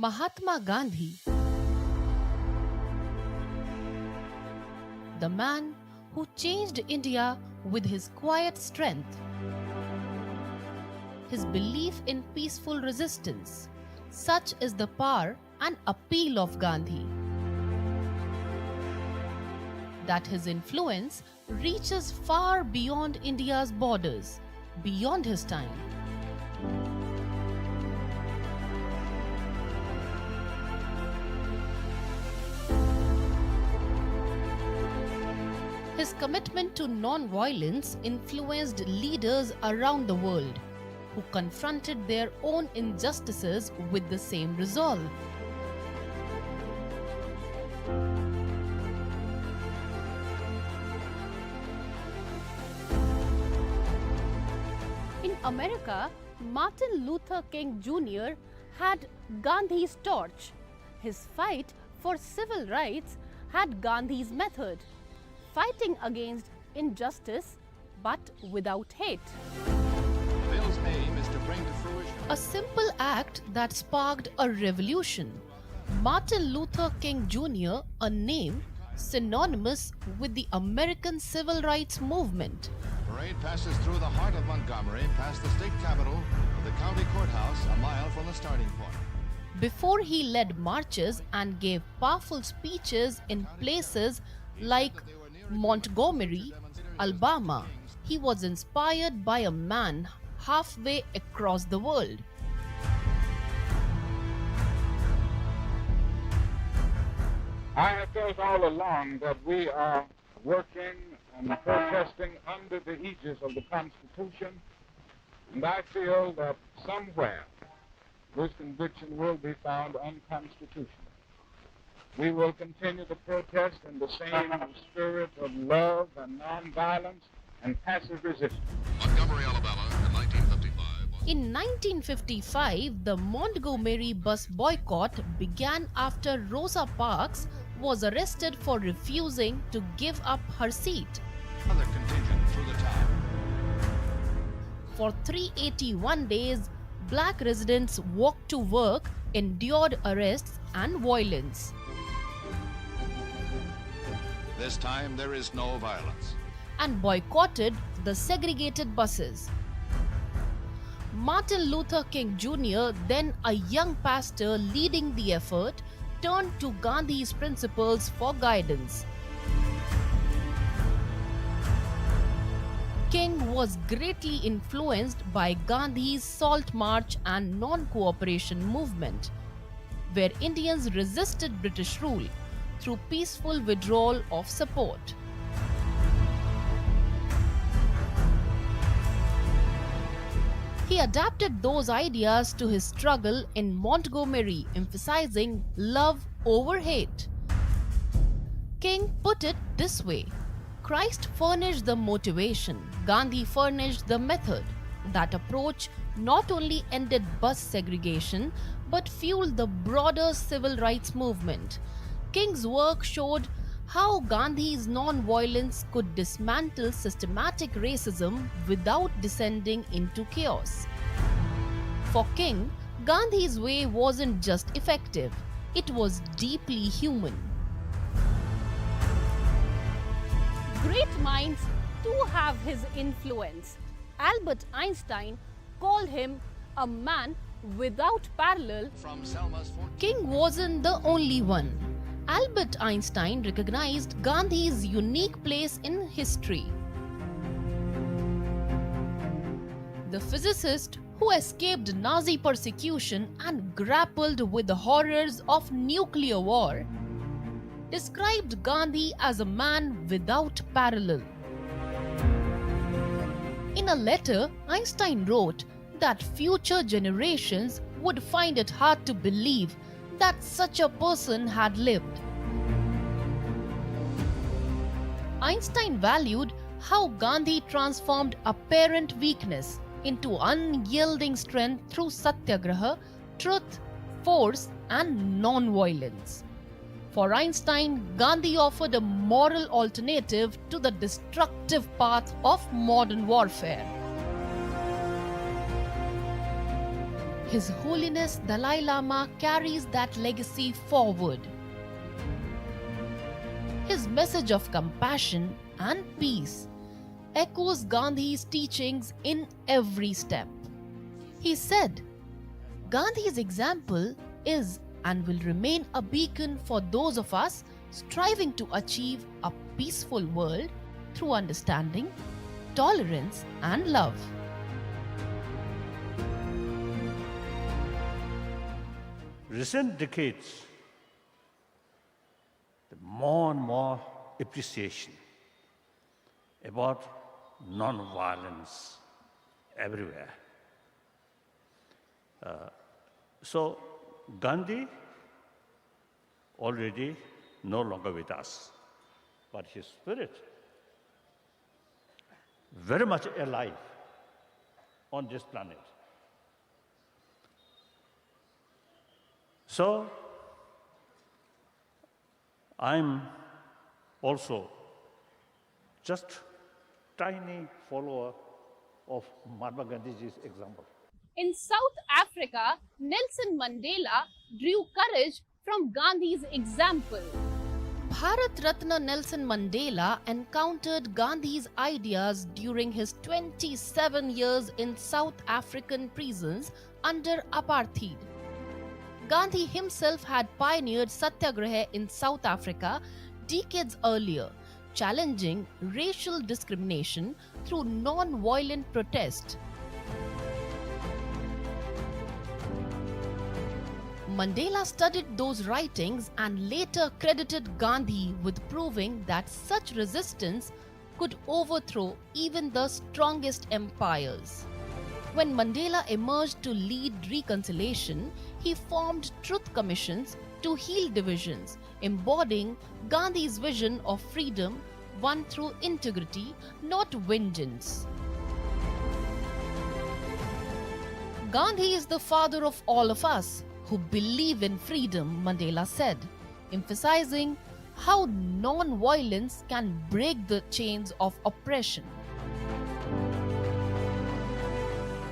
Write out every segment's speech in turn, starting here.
Mahatma Gandhi, the man who changed India with his quiet strength, his belief in peaceful resistance. Such is the power and appeal of Gandhi, that his influence reaches far beyond India's borders, beyond his time. His commitment to non-violence influenced leaders around the world who confronted their own injustices with the same resolve. In America, Martin Luther King Jr. had Gandhi's torch. His fight for civil rights had Gandhi's method, fighting against injustice but without hate. The bill's aim is to bring to fruition A simple act that sparked a revolution. Martin Luther King Jr., a name synonymous with the American civil rights movement. The parade passes through the heart of Montgomery, past the state capitol, to the county courthouse, a mile from the starting point. Before he led marches and gave powerful speeches in places like Montgomery, Alabama, he was inspired by a man halfway across the world. I have felt all along that we are working and protesting under the aegis of the Constitution, and I feel that somewhere this conviction will be found unconstitutional. We will continue to protest in the same spirit of love and nonviolence and passive resistance. Montgomery, Alabama, in 1955. In 1955, the Montgomery bus boycott began after Rosa Parks was arrested for refusing to give up her seat. Another contingent through the town. For 381 days, black residents walked to work, endured arrests and violence. This time there is no violence. And boycotted the segregated buses. Martin Luther King Jr., then a young pastor leading the effort, turned to Gandhi's principles for guidance. King was greatly influenced by Gandhi's Salt March and non-cooperation movement, where Indians resisted British rule through peaceful withdrawal of support. He adapted those ideas to his struggle in Montgomery, emphasizing love over hate. King put it this way: Christ furnished the motivation, Gandhi furnished the method. That approach not only ended bus segregation but fueled the broader civil rights movement. King's work showed how Gandhi's non-violence could dismantle systematic racism without descending into chaos. For King, Gandhi's way wasn't just effective, it was deeply human. Great minds too have his influence. Albert Einstein called him a man without parallel. From Selma's Fort. King wasn't the only one. Albert Einstein recognized Gandhi's unique place in history. The physicist who escaped Nazi persecution and grappled with the horrors of nuclear war described Gandhi as a man without parallel. In a letter, Einstein wrote that future generations would find it hard to believe that such a person had lived. Einstein valued how Gandhi transformed apparent weakness into unyielding strength through satyagraha, truth, force, and non-violence. For Einstein, Gandhi offered a moral alternative to the destructive path of modern warfare. His Holiness Dalai Lama carries that legacy forward. His message of compassion and peace echoes Gandhi's teachings in every step. He said, Gandhi's example is and will remain a beacon for those of us striving to achieve a peaceful world through understanding, tolerance, and love. Recent decades, the more and more appreciation about non-violence everywhere. So Gandhi already no longer with us, but his spirit very much alive on this planet. So I'm also just tiny follower of Mahatma Gandhi's example. In South Africa, Nelson Mandela drew courage from Gandhi's example. Bharat Ratna Nelson Mandela encountered Gandhi's ideas during his 27 years in South African prisons under apartheid. Gandhi himself had pioneered satyagraha in South Africa decades earlier, challenging racial discrimination through non-violent protest. Mandela studied those writings and later credited Gandhi with proving that such resistance could overthrow even the strongest empires. When Mandela emerged to lead reconciliation, he formed truth commissions to heal divisions, embodying Gandhi's vision of freedom won through integrity, not vengeance. Gandhi is the father of all of us who believe in freedom, Mandela said, emphasizing how non-violence can break the chains of oppression.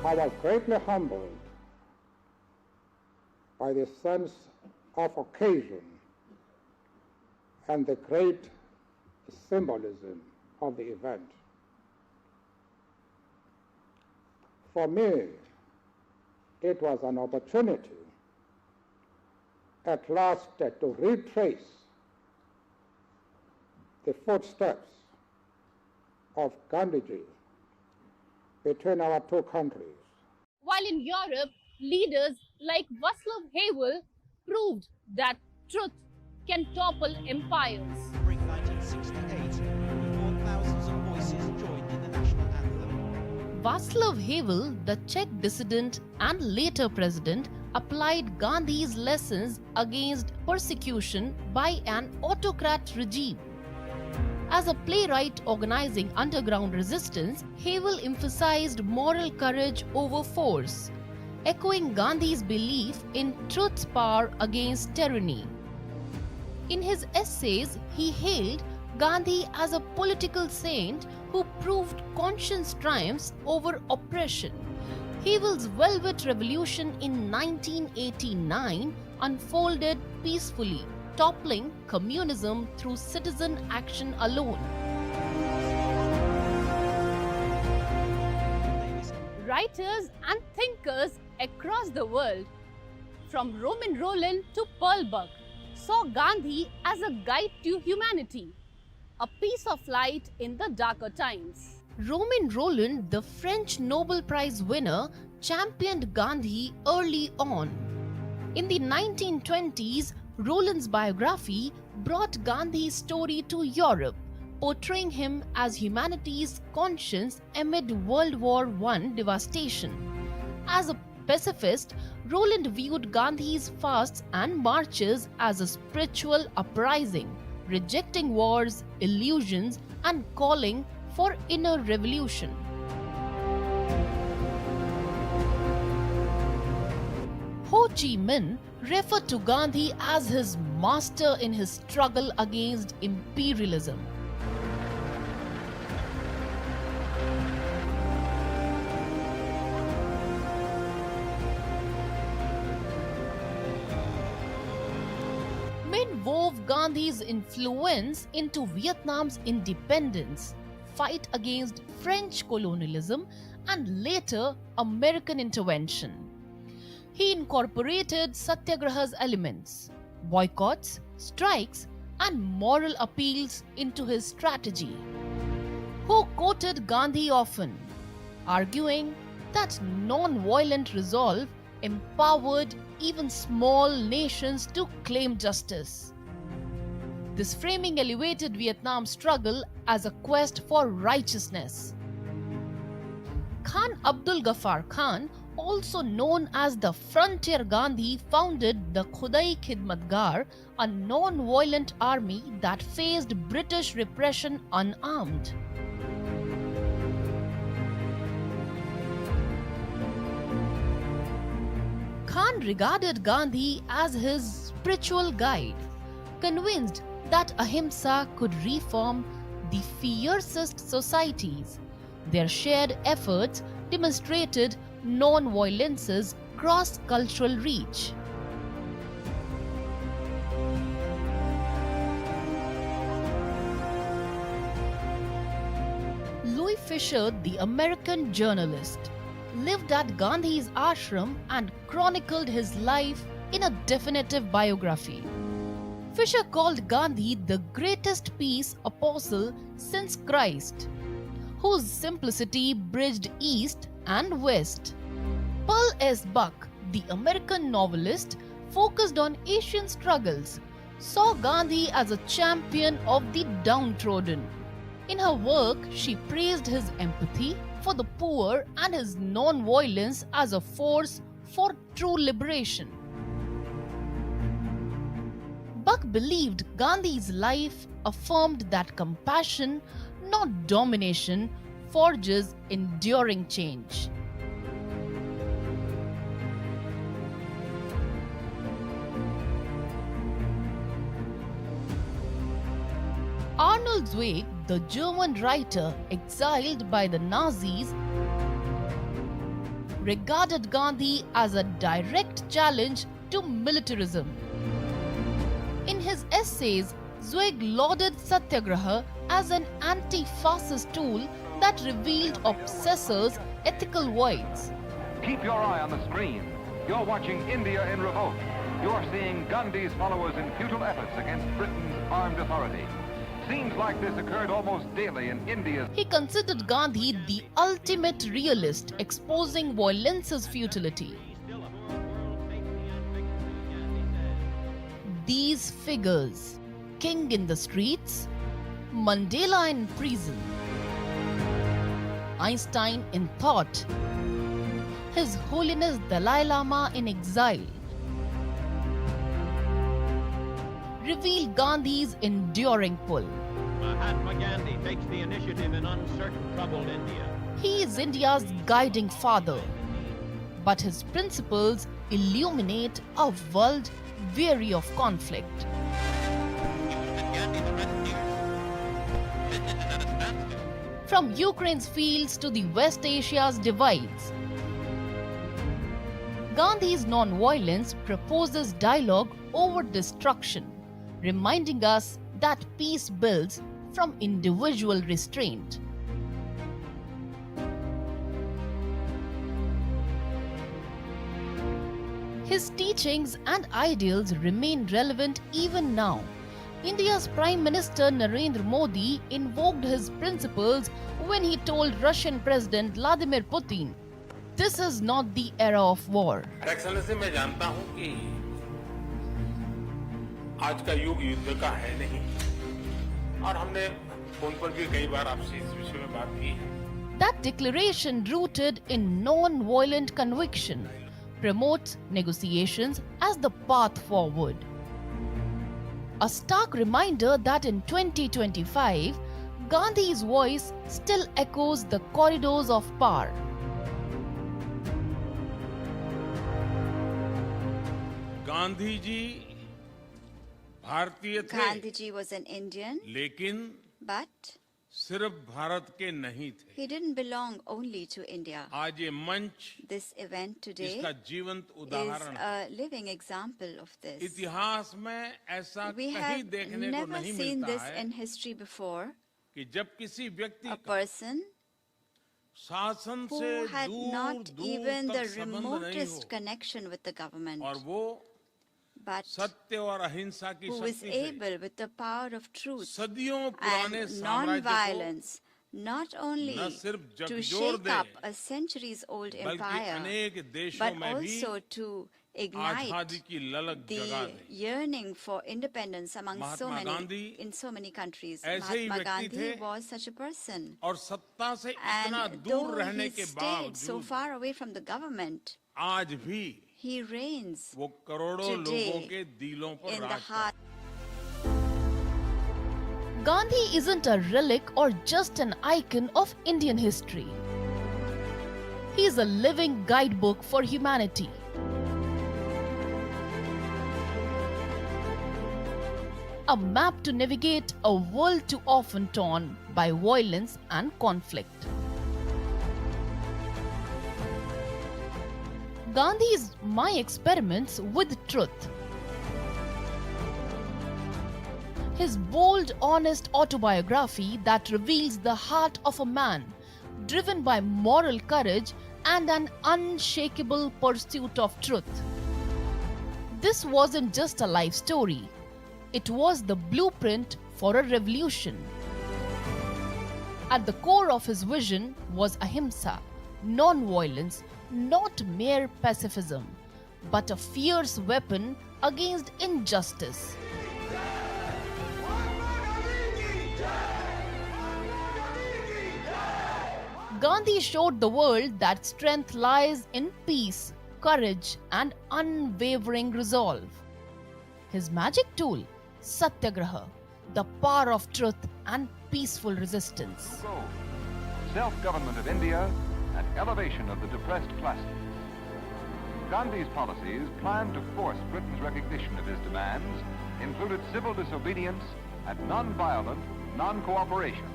I was greatly humbled by the sense of occasion and the great symbolism of the event. For me, it was an opportunity at last to retrace the footsteps of Gandhiji between our two countries. While in Europe, leaders like Václav Havel proved that truth can topple empires. Spring 1968, before thousands of voices joined in the national anthem. Václav Havel, the Czech dissident and later president, applied Gandhi's lessons against persecution by an autocrat regime. As a playwright organizing underground resistance, Havel emphasized moral courage over force, echoing Gandhi's belief in truth's power against tyranny. In his essays, he hailed Gandhi as a political saint who proved conscience triumphs over oppression. Havel's Velvet Revolution in 1989 unfolded peacefully, toppling communism through citizen action alone. Writers and thinkers across the world, from Romain Rolland to Pearl Buck, saw Gandhi as a guide to humanity, a piece of light in the darker times. Romain Rolland, the French Nobel Prize winner, championed Gandhi early on. In the 1920s, Rolland's biography brought Gandhi's story to Europe, portraying him as humanity's conscience amid World War I devastation. As a pacifist, Rolland viewed Gandhi's fasts and marches as a spiritual uprising, rejecting wars, illusions, and calling for inner revolution. Ho Chi Minh referred to Gandhi as his master in his struggle against imperialism. Gandhi's influence into Vietnam's independence, fight against French colonialism, and later American intervention. He incorporated satyagraha's elements, boycotts, strikes, and moral appeals into his strategy. Who quoted Gandhi often, arguing that non-violent resolve empowered even small nations to claim justice. This framing elevated Vietnam's struggle as a quest for righteousness. Khan Abdul Ghaffar Khan, also known as the Frontier Gandhi, founded the Khudai Khidmatgar, a non-violent army that faced British repression unarmed. Khan regarded Gandhi as his spiritual guide, convinced that Ahimsa could reform the fiercest societies. Their shared efforts demonstrated non-violence's cross-cultural reach. Louis Fischer, the American journalist, lived at Gandhi's ashram and chronicled his life in a definitive biography. Fischer called Gandhi the greatest peace apostle since Christ, whose simplicity bridged East and West. Pearl S. Buck, the American novelist, focused on Asian struggles, saw Gandhi as a champion of the downtrodden. In her work, she praised his empathy for the poor and his non-violence as a force for true liberation. Buck believed Gandhi's life affirmed that compassion, not domination, forges enduring change. Arnold Zweig, the German writer exiled by the Nazis, regarded Gandhi as a direct challenge to militarism. In his essays, Zweig lauded Satyagraha as an anti-fascist tool that revealed obsessors' ethical voids. Keep your eye on the screen. You're watching India in revolt. You're seeing Gandhi's followers in futile efforts against Britain's armed authority. Scenes like this occurred almost daily in India. He considered Gandhi the ultimate realist, exposing violence's futility. These figures, King in the streets, Mandela in prison, Einstein in thought, His Holiness Dalai Lama in exile, reveal Gandhi's enduring pull. Mahatma Gandhi takes the initiative in uncertain, troubled India. He is India's guiding father, but his principles illuminate a world weary of conflict. From Ukraine's fields to the West Asia's divides, Gandhi's non-violence proposes dialogue over destruction, reminding us that peace builds from individual restraint. His teachings and ideals remain relevant even now. India's Prime Minister Narendra Modi invoked his principles when he told Russian President Vladimir Putin, "This is not the era of war." Excellency मैं जानता हूं कि आज का युग युद्ध का है नहीं और हमने फोन पर भी कई बार आपसे इस विषय में बात की है. That declaration, rooted in non-violent conviction, promotes negotiations as the path forward. A stark reminder that in 2025, Gandhi's voice still echoes the corridors of power. Gandhi ji भारतीय थे, Gandhiji was an Indian, लेकिन but सिर्फ भारत के नहीं थे। He didn't belong only to India. आज ये मंच This event today इसका जीवंत is उदाहरण है। a living example of this. इतिहास में ऐसा We कहीं have देखने को never नहीं seen मिलता this है in history before. कि जब किसी व्यक्ति A का person शासन से who had दूर not दूर even the तक संबंध नहीं remotest हो connection with the government, और वो but सत्य और अहिंसा की who is शक्ति से able with the power of truth सदियों पुराने and साम्राज्य को non-violence not only न सिर्फ to झकझोर shake they up a centuries-old बल्कि empire, अनेक देशों but में भी also to आजादी ignite की ललक जगा the they. yearning for independence among so Mahatma many Gandhi in so many countries. ऐसे ही Mahatma व्यक्ति Gandhi थे was such a person. और सत्ता से इतना And दूर though रहने he के stayed so बावजूद far away from the government, आज भी he reigns वो करोड़ों today लोगों के दिलों पर in the Raj heart. Gandhi isn't a relic or just an icon of Indian history. He is a living guidebook for humanity. A map to navigate a world too often torn by violence and conflict. Gandhi is my experiments with truth. His bold, honest autobiography that reveals the heart of a man driven by moral courage and an unshakable pursuit of truth. This wasn't just a life story. It was the blueprint for a revolution. At the core of his vision was Ahimsa, non-violence, not mere pacifism, but a fierce weapon against injustice. Gandhi showed the world that strength lies in peace, courage, and unwavering resolve. His magic tool, Satyagraha, the power of truth and peaceful resistance. Self-government of India and elevation of the depressed classes. Gandhi's policies planned to force Britain's recognition of his demands included civil disobedience and non-violent non-cooperation.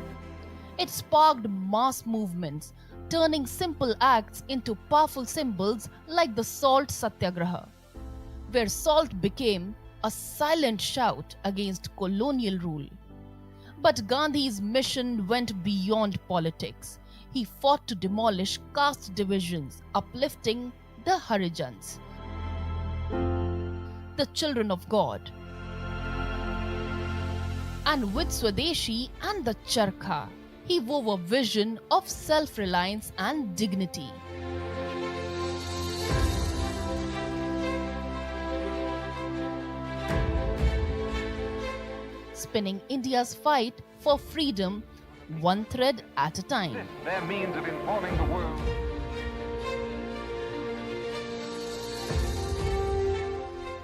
It sparked mass movements, turning simple acts into powerful symbols like the salt satyagraha, where salt became a silent shout against colonial rule. But Gandhi's mission went beyond politics. He fought to demolish caste divisions, uplifting the Harijans, the children of God. And with Swadeshi and the Charkha, he wove a vision of self-reliance and dignity. Spinning India's fight for freedom one thread at a time. Their means of informing the world.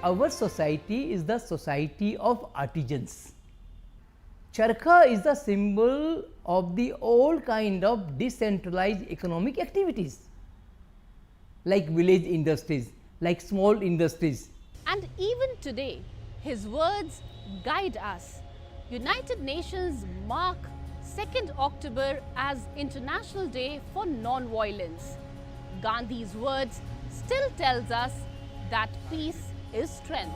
Our society is the society of artisans. Charkha is the symbol of the old kind of decentralized economic activities, like village industries, like small industries. And even today, his words guide us. United Nations mark 2nd October as International Day for Non-Violence. Gandhi's words still tells us that peace is strength.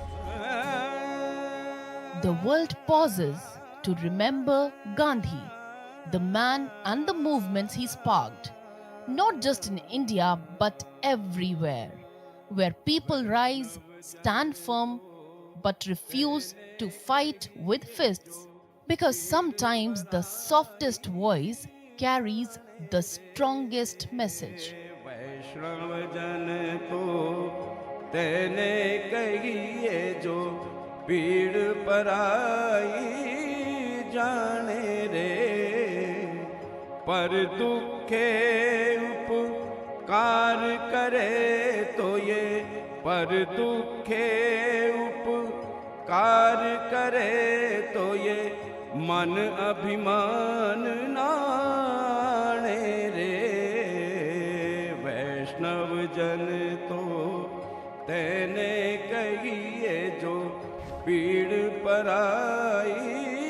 The world pauses to remember Gandhi, the man and the movements he sparked, not just in India but everywhere, where people rise, stand firm, but refuse to fight with fists, because sometimes the softest voice carries the strongest message. जाने रे पर दुखे उपकार करे तो ये पर दुखे उपकार करे तो ये मन अभिमान नाणे रे वैष्णव जन तो तेने कहिए जो पीड़ पराई